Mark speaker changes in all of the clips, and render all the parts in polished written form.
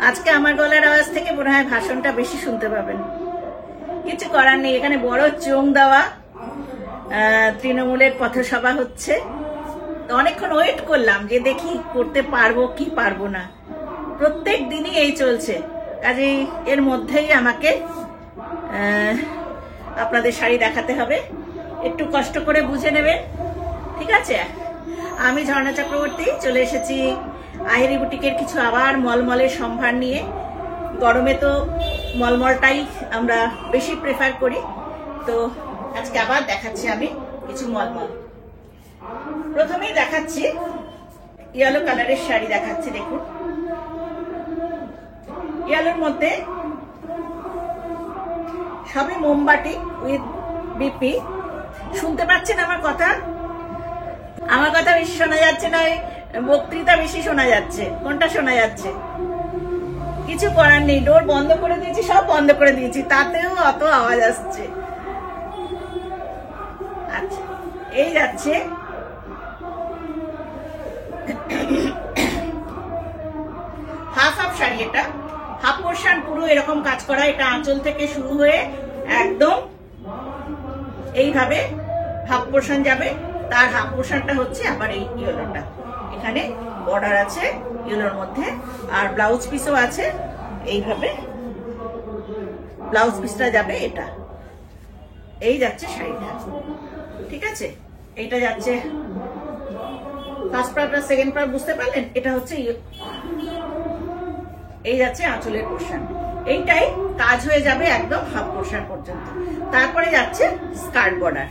Speaker 1: আজকে আমার গলার আওয়াজ থেকে মনে হয় ভাষণটা বেশি শুনতে পাবেন। কিছু করার নেই, এখানে বড় চোং দেওয়া তৃণমূলের পথসভা হচ্ছে, তো অনেকক্ষণ ওয়েট করলাম যে দেখি করতে পারবো কি পারবো না। প্রত্যেক দিনই এই চলছে, কাজেই এর মধ্যেই আমাকে আপনাদের শাড়ি দেখাতে হবে, একটু কষ্ট করে বুঝে নেবেন, ঠিক আছে? আমি ঝর্ণা চক্রবর্তী চলে এসেছি আহেরি বুটিকের কিছু আবার মলমলের সম্ভার নিয়ে। গরমে তো মলমলটাই আমরা বেশি প্রেফার করি, তো আজকে আবার দেখাচ্ছি আমি কিছু মলমল। প্রথমেই দেখাচ্ছি ইয়েলো কালারের শাড়ি দেখাচ্ছি, দেখুন ইয়েলোর মধ্যে সবই মোমবাটি উইথ বিপি। শুনতে পাচ্ছেন আমার কথা? আমার কথা বেশি শোনা যাচ্ছে না, বক্তৃতা বেশি শোনা যাচ্ছে? কোনটা শোনা যাচ্ছে? কিছু করার নেই, ডোর বন্ধ করে দিয়েছি, সব বন্ধ করে দিয়েছি, তাতেও অত আওয়াজ আসছে। আচ্ছা, এই যাচ্ছে হাফ হাফ শাড়ি, এটা হাফ পোর্শন পুরো এরকম কাজ করা, এটা আঁচল থেকে শুরু হয়ে একদম এইভাবে হাফ পোর্শন যাবে, তার হাফ পোর্শনটা হচ্ছে আবার এই ইয়েলোটা, এখানে বর্ডার আছে ইয়েলোর মধ্যে, আর ব্লাউজ পিসও আছে এইভাবে, ব্লাউজ পিসটা যাবে এটা। এই যাচ্ছে শাড়িটা, ঠিক আছে? এইটা যাচ্ছে ফার্স্ট পার্ট আর সেকেন্ড পার্ট, বুঝতে পারলেন? এটা হচ্ছে এই যাচ্ছে আঁচলের পোর্শন, এইটাই কাজ হয়ে যাবে একদম হাফ পোর্শন পর্যন্ত। তারপরে যাচ্ছে স্কার্ট বর্ডার।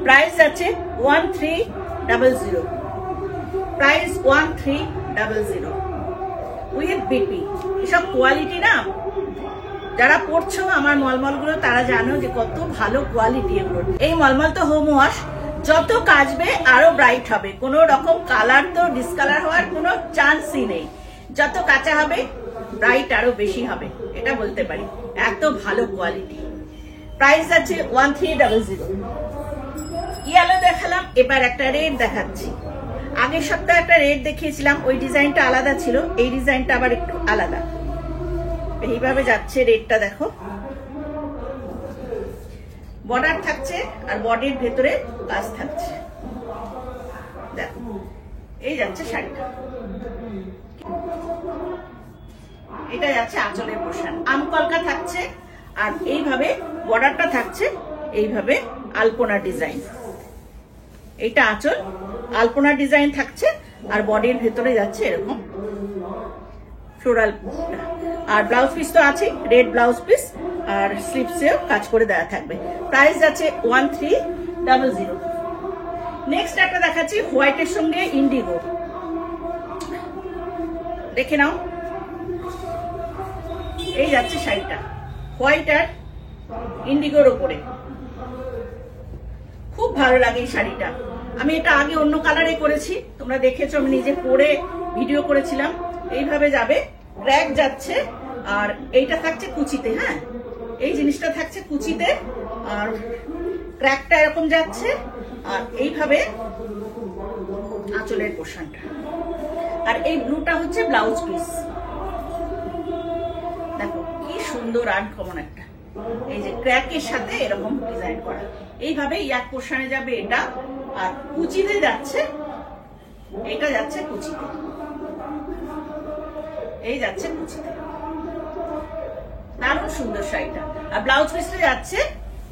Speaker 1: প্রাইস যাচ্ছে 1300, প্রাইস 1300 উইথ বিপি। এসব কোয়ালিটি না, যারা পড়ছো আমার মলমলগুলো তারা জানো যে কত ভালো কোয়ালিটি এগুলো। এই মলমল তো হোম ওয়াশ, যত কাচবে আরো ব্রাইট হবে, কোনো রকম কালার তো ডিসকালার হওয়ার কোনো চান্সই নেই। যত কাঁচা হবে ব্রাইট আরো বেশি হবে, এটা বলতে পারি, এত ভালো কোয়ালিটি। প্রাইস আছে 1300। ইয়েলো দেখালাম, এবার একটা রেড দেখাচ্ছি। আগের সপ্তাহে একটা রেড দেখিয়েছিলাম, ওই ডিজাইনটা আলাদা ছিল, এই ডিজাইনটা আবার একটু আলাদা। এইভাবে যাচ্ছে রেডটা, দেখো বর্ডার থাকছে আর বডির ভেতরে কাজ থাকছে, দেখো এই যাচ্ছে শাড়িটা। এটা যাচ্ছে আঁচলের পোর্শন, আমকলকা থাকছে, আর এইভাবে বর্ডারটা থাকছে এইভাবে আলপনা ডিজাইন। এইটা আঁচল, আলপনা ডিজাইন থাকছে, আর বডির ভেতরে যাচ্ছে এরকম ফ্লোরাল, আর ব্লাউজ পিস তো আছে রেড ব্লাউজ পিস, আর স্লিপসেও কাজ করে দেওয়া থাকবে। প্রাইস আছে 1300। নেক্সট একটা দেখাচ্ছি হোয়াইটের সঙ্গে ইন্ডিগো, দেখে নাও। এই যাচ্ছে শাড়িটা হোয়াইট আর ইন্ডিগোর ওপরে, খুব ভালো লাগে এই শাড়িটা। আমি এটা আগে অন্য কালারে করেছি, তোমরা দেখেছো, আমি নিজে পরে ভিডিও করেছিলাম। এইভাবে যাবে, ক্র্যাক যাচ্ছে, আর এইটা থাকছে কুচিতে, হ্যাঁ এই জিনিসটা থাকছে কুচিতে, আর ক্র্যাকটা এরকম যাচ্ছে, আর এইভাবে আঁচলের পোর্শনটা, আর এই ব্লুটা হচ্ছে ব্লাউজ পিস। দেখো কি সুন্দর আনকমন একটা, এই যে ক্র্যাকের সাথে এরকম ডিজাইন করা, এইভাবে ইয়াক পোর্শনে যাবে এটা, আর কুচিতে যাচ্ছে, এটা যাচ্ছে কুচিতে, এই যাচ্ছে কুচিতে, দারুণ সুন্দর শাড়িটা। আর ব্লাউজ পিসটা যাচ্ছে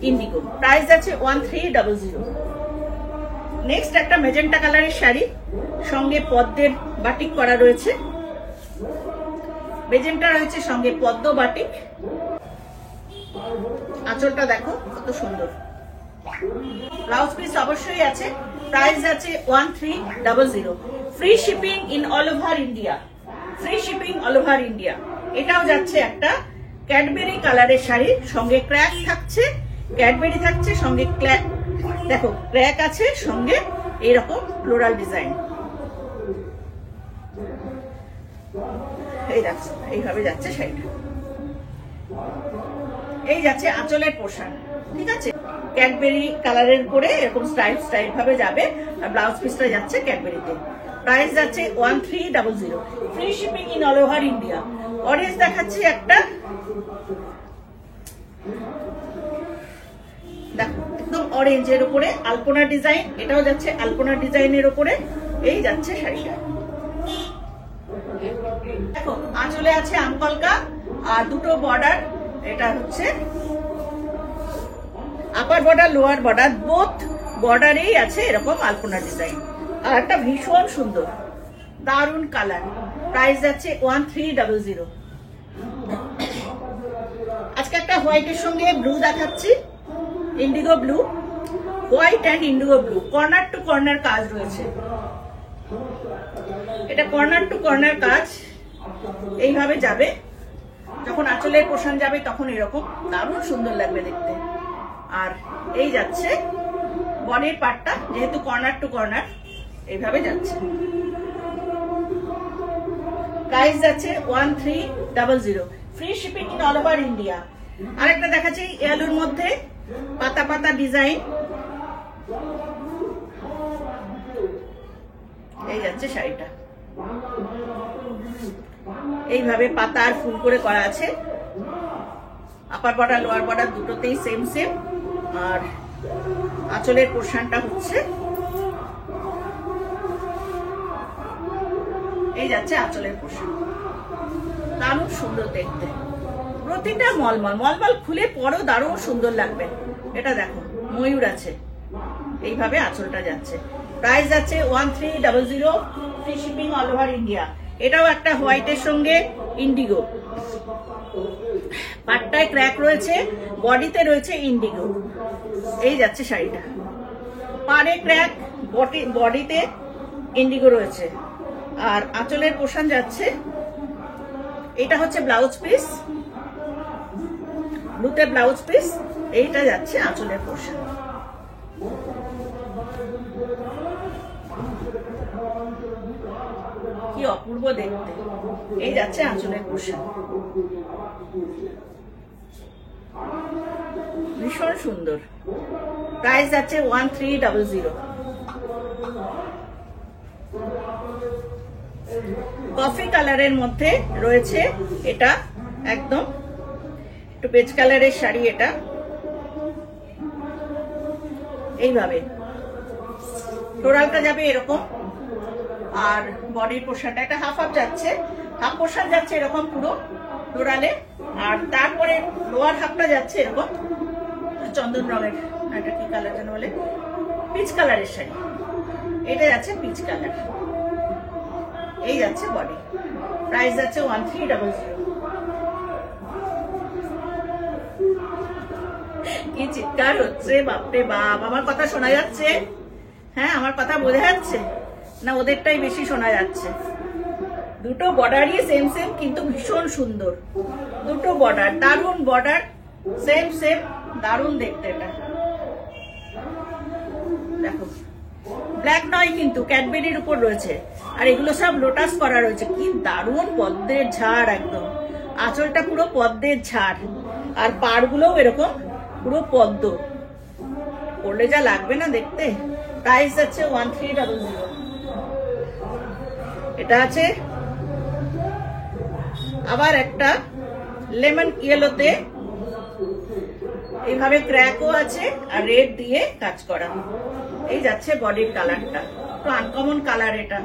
Speaker 1: ইন্ডিগো। প্রাইস আছে 1300। নেক্সট একটা মেজেন্টা কালারের শাড়ি, সঙ্গে পদ্মের বাটিক করা রয়েছে, মেজেন্টা রয়েছে সঙ্গে পদ্ম বাটিক। আঁচলটা দেখো কত সুন্দর, ব্লাউজ পিস অবশ্যই আছে। প্রাইস আছে 1300। Free shipping in all over India, free shipping all over India. এটাও যাচ্ছে একটা ক্যাডবেরি কালারের শাড়ি, সঙ্গে ক্র্যাক থাকছে, ক্যাডবেরি থাকছে সঙ্গে, দেখো ক্র্যাক আছে সঙ্গে এইরকম ফ্লোরাল ডিজাইন। এই যাচ্ছে, এইভাবে যাচ্ছে শাড়িটা। এই যাচ্ছে আঁচলের পোর্শন, ঠিক আছে, ক্যাডবেরি কালারের করে এরকম স্টাইল স্টাইল ভাবে যাবে। আর ব্লাউজ পিসটা যাচ্ছে ক্যাডবেরিতে। প্রাইস যাচ্ছে 1300, free shipping in all over India. Orange দেখাচ্ছি একটা, দেখো একদম অরেঞ্জের উপরে আলপনা ডিজাইন, এটাও যাচ্ছে আলপনা ডিজাইনের উপরে। এই যাচ্ছে শাড়িটা, দেখো আঁচলে আছে আমকলকা আর দুটো বর্ডার। এটা হচ্ছে upper border lower border, both বর্ডারেই আছে এরকম আলপনা ডিজাইন। আর একটা ভীষণ সুন্দর দারুন কালার। প্রাইস যাচ্ছে 1300। আজকে একটা হোয়াইটের সঙ্গে ব্লু দেখাচ্ছি, Indigo blue, white and Indigo blue, corner to corner কাজ রয়েছে। এটা কর্নার টু কর্নার কাজ, এইভাবে যাবে। যখন আঁচলের পোর্শন যাবে তখন এরকম দারুণ সুন্দর লাগবে দেখতে। আর এই যাচ্ছে বডির পার্টটা, যেহেতু কর্নার টু কর্নার এইভাবে যাচ্ছে। প্রাইস যাচ্ছে 1300, free shipping in all over India. আরেকটা দেখাচ্ছি ইয়েলোর মধ্যে পাতা পাতা ডিজাইন। এই যাচ্ছে শাড়িটা, এইভাবে পাতা আর ফুল করে করা আছে। আপার বর্ডার লোয়ার বর্ডার দুটোতেই সেম সেম। আর আঁচলের পোর্শনটা হচ্ছে এই যাচ্ছে আঁচলের পোর্শন, দারুণ সুন্দর দেখতে। প্রতিটা মলমল মলমল খুলে পরেও দারুণ সুন্দর লাগবে। এটা দেখো ময়ূর আছে, এইভাবে আঁচলটা যাচ্ছে। প্রাইস যাচ্ছে 1300, free shipping all over India. এটাও একটা হোয়াইটের সঙ্গে ইন্ডিগো, পাটটায় ক্র্যাক রয়েছে, বডিতে রয়েছে ইন্ডিগো। এই যাচ্ছে শাড়িটা, পাড়ে ক্র্যাক, বডিতে ইন্ডিগো রয়েছে। আর আঁচলের পোর্শন যাচ্ছে, এটা হচ্ছে ব্লাউজ পিস, ব্লুতে ব্লাউজ পিস, এইটা যাচ্ছে আঁচলের পোর্শন। কি অপূর্ব দেখতে। এই যাচ্ছে আঁচলের পোর্শন, ভীষণ সুন্দর। প্রাইস যাচ্ছে 1300। কফি কালারের মধ্যে রয়েছে এটা, একদম একটু পেজ কালারের শাড়ি। এটা এইভাবে ফ্লোরালটা যাবে এরকম, আর বডির পোর্শনটা একটা হাফ হাফ যাচ্ছে, হাফ পোর্শন যাচ্ছে এরকম পুরো ফ্লোরালে। আর তারপরে লোয়ার হাফটা যাচ্ছে এরকম চন্দন রঙের, এটা কি কালার যেন বলে, পিচ কালারের শাড়ি। এটা যাচ্ছে পিচ কালার। এই যাচ্ছে বডি। প্রাইস যাচ্ছে 1300। কি চিৎকার হচ্ছে, বাপরে বাপ! আমার কথা শোনা যাচ্ছে? হ্যাঁ, আমার কথা বোঝা যাচ্ছে না? ওদেরটাই বেশি শোনা যাচ্ছে। দুটো বর্ডারই সেম সেম, কিন্তু ভীষণ সুন্দর। দুটো বর্ডার, দারুণ বর্ডার, সেম সেম, দারুণ দেখতে। এটা দেখো ব্ল্যাক নয় কিন্তু, ক্যাডবেরির উপর রয়েছে। আর এগুলো সব লোটাস করা রয়েছে। কি দারুণ পদ্মের ঝাড়, একদম আঁচলটা পুরো পদ্মের ঝাড়। আর পাড়গুলোও এরকম পুরো পদ্ম, পড়লে যা লাগবে না দেখতে। প্রাইস আছে 1300। এটা আছে আবার একটা লেমন ইয়েলোতে, এইভাবে ক্র্যাকও আছে আর রেড দিয়ে কাজ করা। এই যাচ্ছে বডির কালারটা, তো আনকমন কালার এটা।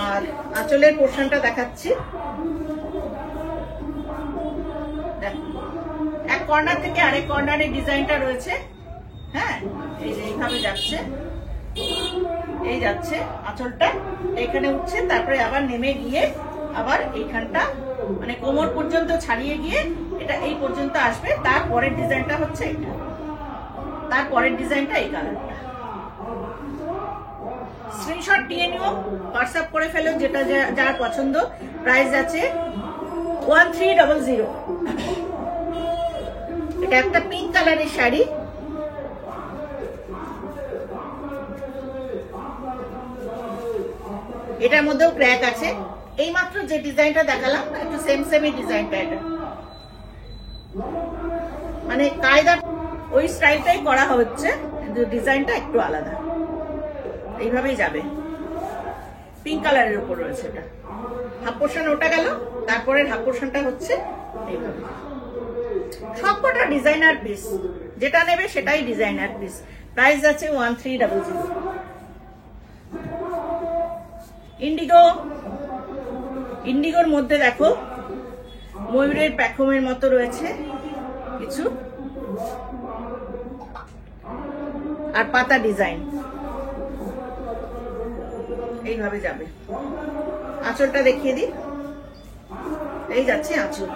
Speaker 1: আর আঁচলের পোর্শনটা দেখাচ্ছি, এক কর্নার থেকে আরেক কর্নারে ডিজাইনটা রয়েছে। হ্যাঁ, এই যে এইভাবে যাচ্ছে, এই যাচ্ছে আঁচলটা, এখানে উঠছে, তারপরে আবার নেমে গিয়ে আবার এইখানটা মানে কোমর পর্যন্ত ছাড়িয়ে গিয়ে এটা এই পর্যন্ত আসবে। তারপরের ডিজাইনটা হচ্ছে এটা, তারপরের ডিজাইনটা এই কালারটা। স্ক্রিনশট দিয়ে নিও, হোয়াটসঅ্যাপ করে ফেলো যেটা যার পছন্দ। প্রাইস আছে 1300। এটা একটা পিঙ্ক কালারের শাড়ি, এটার মধ্যেও ক্র্যাক আছে। এইমাত্র যে ডিজাইনটা দেখালাম একটু সেম সেম ডিজাইনটা এটা। মানে কায়দা ওই স্টাইলটাই করা হচ্ছে, কিন্তু ডিজাইনটা একটু আলাদা। এইভাবেই যাবে, পিঙ্ক কালারের উপর রয়েছে এটা। হাফ পোর্শন ওটা গেল, তারপরে হাফ পোর্শনটা হচ্ছে এইভাবে। সবকটা ডিজাইনার পিস, যেটা নেবে সেটাই ডিজাইনার পিস। প্রাইস আছে 1300। ইন্ডিগো, ইন্ডিগোর মধ্যে দেখো ময়ূরের প্যাখমের মতো রয়েছে কিছু, আর পাতা ডিজাইন এইভাবে যাবে। আঁচলটা দেখিয়ে দিই, এই যাচ্ছে আঁচল,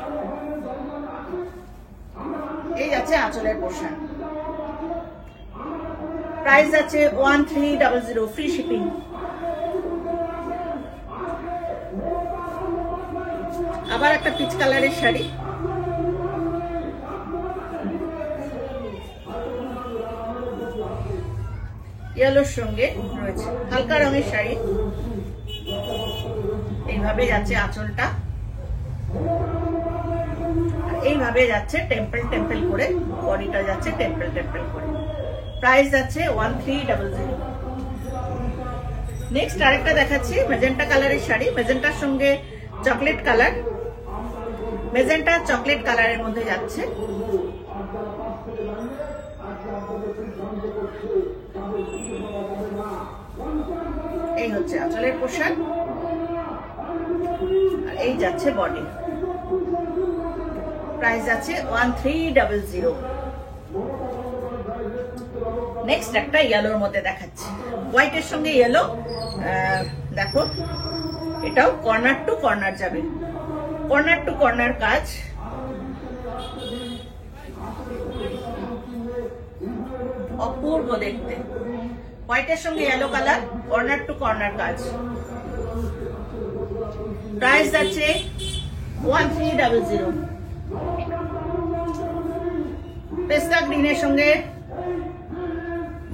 Speaker 1: এই যাচ্ছে আঁচলের পোর্শন। প্রাইস আছে 1300, ফ্রি শিপিং। আবার একটা পিচ কালারের শাড়ি, ইয়েলোর সঙ্গে রয়েছে হালকা রঙের শাড়ি। এইভাবে যাচ্ছে আঁচলটা, এইভাবে যাচ্ছে টেম্পল টেম্পল করে, বডিটা যাচ্ছে টেম্পল টেম্পল করে। প্রাইস আছে 1300। নেক্সট আরেকটা দেখাচ্ছি মেজেন্টা কালারের শাড়ি, মেজেন্টার সঙ্গে চকলেট কালার, মেজেন্টা চকলেট কালারের মধ্যে যাচ্ছে। এই হচ্ছে আঁচলের পোশাক, আর এই যাচ্ছে বডি। প্রাইস আছে 1300। নেক্সট একটা ইয়েলোর মধ্যে দেখাচ্ছি, হোয়াইটের সঙ্গে ইয়েলো। দেখো এটাও কর্নার টু কর্নার যাবে, কর্নার টু কর্নার কাজ। অপূর্ব দেখতে, হোয়াইটের সঙ্গে yellow colour, corner to corner কাজ। প্রাইস আছে 1300। পেস্তা গ্রিনের সঙ্গে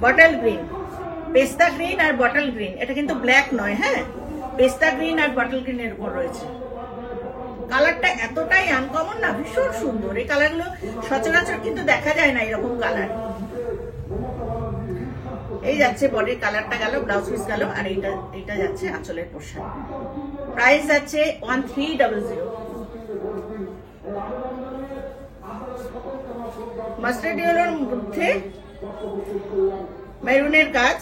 Speaker 1: বটল গ্রিন, পেস্তা গ্রিন আর বটল গ্রিন, এটা কিন্তু ব্ল্যাক নয়, হ্যাঁ, পেস্তা গ্রিন আর বটল গ্রিনের উপর রয়েছে। কালারটা এতটাই আনকমন না, ভীষণ সুন্দর। এই কালারগুলো সচরাচর কিন্তু দেখা যায় না এরকম কালার। এই যাচ্ছে বডির কালারটা গেল, ব্লাউজ পিস গেল, আর এইটা যাচ্ছে আঁচলের পোশাক। প্রাইস আছে 1300। মাস্টার্ড ইয়েলোর মধ্যে মেরুনের কাজ,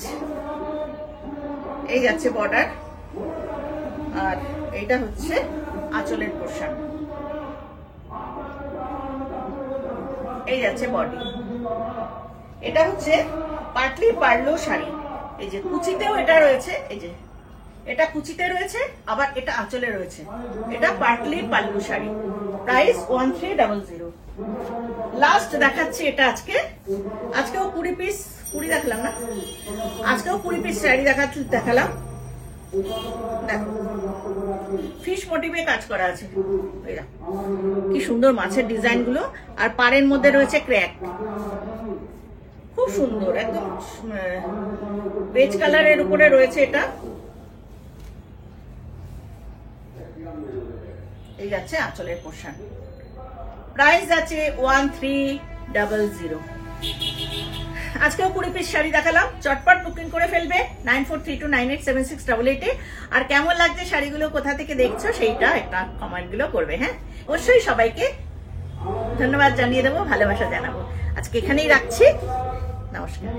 Speaker 1: এই যাচ্ছে বর্ডার, আর এইটা হচ্ছে আঁচলের পোশাক। এই যাচ্ছে বডি। এটা হচ্ছে পাটলি পার্লো শাড়ি, এই যে কুচিতেও এটা রয়েছে, এই যে এটা কুচিতে রয়েছে, আবার এটা আঁচলে রয়েছে। এটা পাটলি পাল্লু শাড়ি। প্রাইস 1300। লাস্ট দেখাচ্ছি এটা আজকেও 20 পিস, 20 দেখালাম না, আজকেও 20 পিস শাড়ি দেখালাম। দেখো ফিশ মোটিভে কাজ করা আছে, কি সুন্দর মাছের ডিজাইন গুলো, আর পাড়ের মধ্যে রয়েছে ক্র্যাক, খুব সুন্দর, একদম বেজ কালারের উপরে রয়েছে এটা। এই যাচ্ছে আঁচলের পোশাক। প্রাইস আছে 1300। আজকেও 20 পিস শাড়ি দেখালাম, চটপট বুকিং করে ফেলবে 9432987688 আর কেমন লাগছে শাড়িগুলো, কোথা থেকে দেখছো সেইটা একটা কমেন্ট গুলো করবে। হ্যাঁ, অবশ্যই সবাইকে ধন্যবাদ জানিয়ে দেবো, ভালোবাসা জানাবো। আজকে এখানেই রাখছি, নমস্কার।